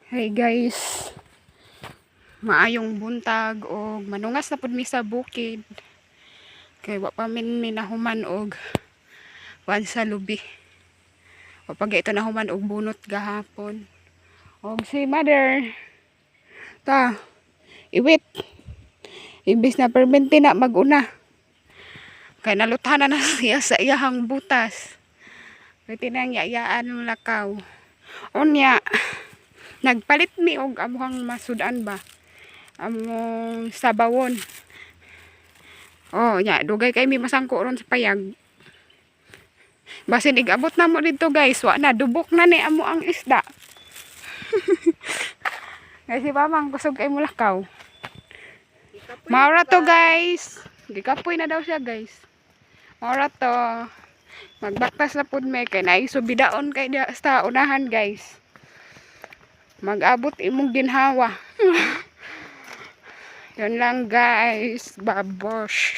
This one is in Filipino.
Hey guys, maayong buntag og manungas na pud mi sa bukid. Kay wa pa min minahuman og wan sa lubi. O pag ito nahuman og bunot gahapon. Og si mother ta iwit. Ibis na permente na maguna. Kay naluthanan na siya sa iyahang butas. Kay tinang yayaan ng lakaw. Unya nagpalit mi og amuhang masudan ba, among sabawon. Oh nya dugay kay mi masangko ron sa payag, basin igabot na mo dito guys, wa na dubok na ni amo ang isda. Guys, si Mamang kusog kay mulakaw. Maura to guys, gikapoy na daw siya guys. Maura to, magbaktas na pud me kay naisubidaon kay sa unahan guys. Mag-abot imong ginhawa. Yan lang guys. Babosh.